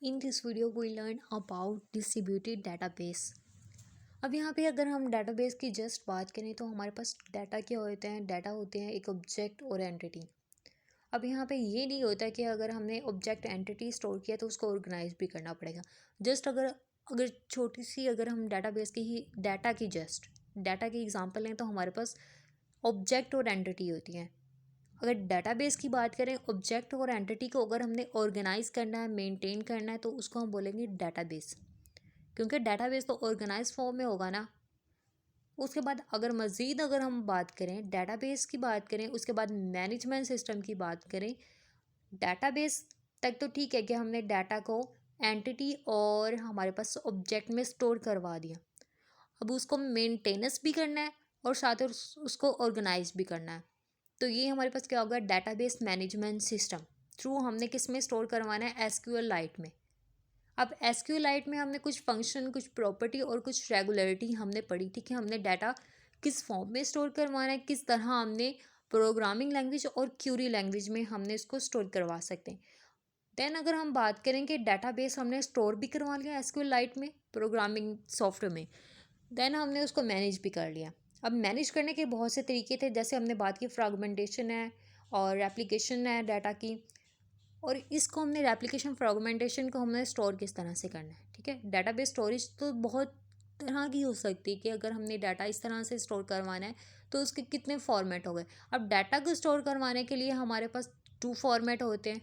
In this video we learn about distributed database। अब यहाँ पे अगर हम database की जस्ट बात करें तो हमारे पास डाटा क्या होते हैं। डाटा होते हैं एक ऑब्जेक्ट और एंटिटी। अब यहाँ पे ये नहीं होता कि अगर हमने ऑब्जेक्ट एंटिटी स्टोर किया तो उसको ऑर्गेनाइज भी करना पड़ेगा। जस्ट अगर अगर छोटी सी अगर हम डाटाबेस की ही डाटा की एग्जांपल लें तो हमारे पास ऑब्जेक्ट और एंटिटी होती हैं। अगर डाटाबेस की बात करें ऑब्जेक्ट और एंटिटी को अगर हमने ऑर्गेनाइज करना है मेंटेन करना है तो उसको हम बोलेंगे डाटाबेस, क्योंकि डाटाबेस तो ऑर्गेनाइज फॉर्म में होगा ना। उसके बाद अगर हम बात करें डाटाबेस की बात करें, उसके बाद मैनेजमेंट सिस्टम की बात करें। डाटाबेस तक तो ठीक है कि हमने डाटा को एंटिटी और हमारे पास ऑब्जेक्ट में स्टोर करवा दिया। अब उसको मेंटेनेंस भी करना है और साथ ही उसको ऑर्गेनाइज भी करना है। तो ये हमारे पास क्या होगा, डाटाबेस मैनेजमेंट सिस्टम थ्रू हमने किस में स्टोर करवाना है, एसक्यूएल लाइट में। अब एसक्यूएल लाइट में हमने कुछ फंक्शन, कुछ प्रॉपर्टी और कुछ रेगुलरिटी हमने पढ़ी थी कि हमने डाटा किस फॉर्म में स्टोर करवाना है, किस तरह हमने प्रोग्रामिंग लैंग्वेज और क्यूरी लैंग्वेज में हमने इसको स्टोर करवा सकते हैं। देन अगर हम बात करें कि डाटाबेस हमने स्टोर भी करवा लिया एसक्यूएल लाइट में प्रोग्रामिंग सॉफ्टवेयर में, देन हमने उसको मैनेज भी कर लिया। अब मैनेज करने के बहुत से तरीके थे, जैसे हमने बात की फ्रैगमेंटेशन है और रेप्लिकेशन है डाटा की। और इसको हमने रेप्लिकेशन फ्रैगमेंटेशन को हमने स्टोर किस तरह से करना है, ठीक है। डाटाबेस स्टोरेज तो बहुत तरह की हो सकती है कि अगर हमने डाटा इस तरह से स्टोर करवाना है तो उसके कितने फॉर्मेट हो गए। अब डाटा को स्टोर करवाने के लिए हमारे पास 2 फॉर्मेट होते हैं,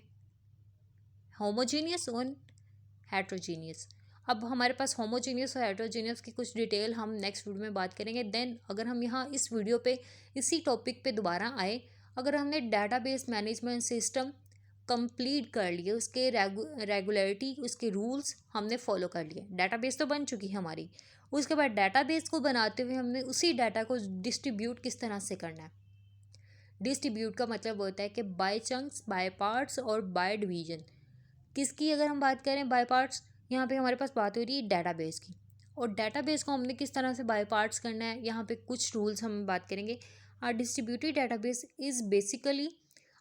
होमोजीनियस और हेट्रोजीनियस। अब हमारे पास होमोजीनियस और हेट्रोजीनियस की कुछ डिटेल हम नेक्स्ट वीडियो में बात करेंगे। देन अगर हम यहाँ इस वीडियो पे इसी टॉपिक पे दोबारा आए, अगर हमने डाटाबेस मैनेजमेंट सिस्टम कंप्लीट कर लिए, उसके रेगुलरिटी उसके रूल्स हमने फॉलो कर लिए, डाटाबेस तो बन चुकी है हमारी। उसके बाद डाटाबेस को बनाते हुए हमने उसी डाटा को डिस्ट्रीब्यूट किस तरह से करना है। डिस्ट्रीब्यूट का मतलब होता है कि बाय चंक्स, बाय पार्ट्स और बाय डिवीजन। किसकी अगर हम बात करें बाय पार्ट्स, यहाँ पे हमारे पास बात हो रही है डाटाबेस की। और डाटाबेस को हमने किस तरह से बाय पार्ट्स करना है, यहाँ पे कुछ रूल्स हम बात करेंगे। A distributed database is basically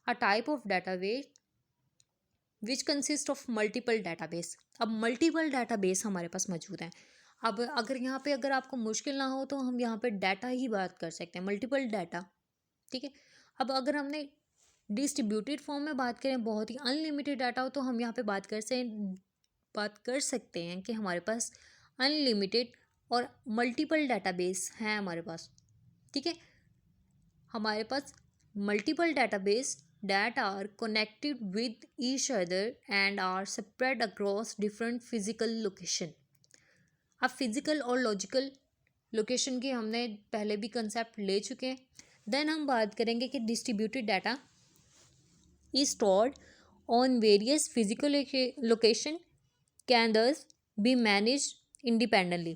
a type of database which consist of multiple database. अब मल्टीपल डाटाबेस हमारे पास मौजूद हैं। अब अगर आपको मुश्किल ना हो तो हम यहाँ पे डाटा ही बात कर सकते हैं, मल्टीपल डाटा, ठीक है। अब अगर हमने डिस्ट्रीब्यूटेड फॉर्म में बात करें, बहुत ही अनलिमिटेड डाटा हो, तो हम यहाँ पे बात कर सकते हैं कि हमारे पास अनलिमिटेड और मल्टीपल डाटाबेस हैं हमारे पास, ठीक है। हमारे पास multiple database that are connected with each other and are spread across different physical location। अब फिजिकल और लॉजिकल लोकेशन की हमने पहले भी कंसेप्ट ले चुके हैं। देन हम बात करेंगे कि distributed data is stored on various physical location can thus be managed independently,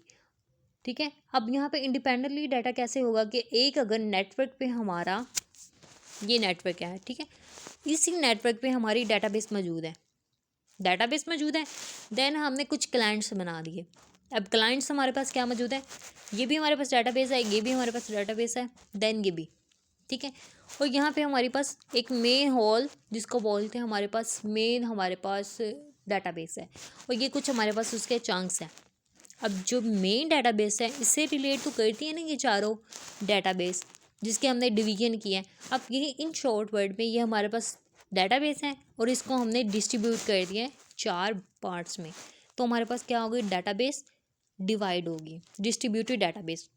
ठीक है। अब यहाँ पे इंडिपेंडेंटली डाटा कैसे होगा कि एक अगर नेटवर्क पे हमारा ये नेटवर्क है, ठीक है, इसी नेटवर्क पे हमारी डाटाबेस मौजूद है। देन हमने कुछ क्लाइंट्स बना दिए। अब क्लाइंट्स हमारे पास क्या मौजूद है, ये भी हमारे पास डाटाबेस है, ये भी हमारे पास डाटाबेस है, देन ये भी, ठीक है। और यहाँ पे हमारे पास एक मेन हॉल जिसको बोलते हैं हमारे पास डाटाबेस है, और ये कुछ हमारे पास उसके चंक्स हैं। अब जो मेन डाटाबेस है इससे रिलेट तो करती है ना ये चारों डाटाबेस जिसके हमने डिवीजन किया है। अब ये इन शॉर्ट वर्ड में ये हमारे पास डाटाबेस है और इसको हमने डिस्ट्रीब्यूट कर दिया है 4 पार्ट्स में। तो हमारे पास क्या होगी, डाटाबेस डिवाइड होगी, डिस्ट्रीब्यूटेड डाटाबेस।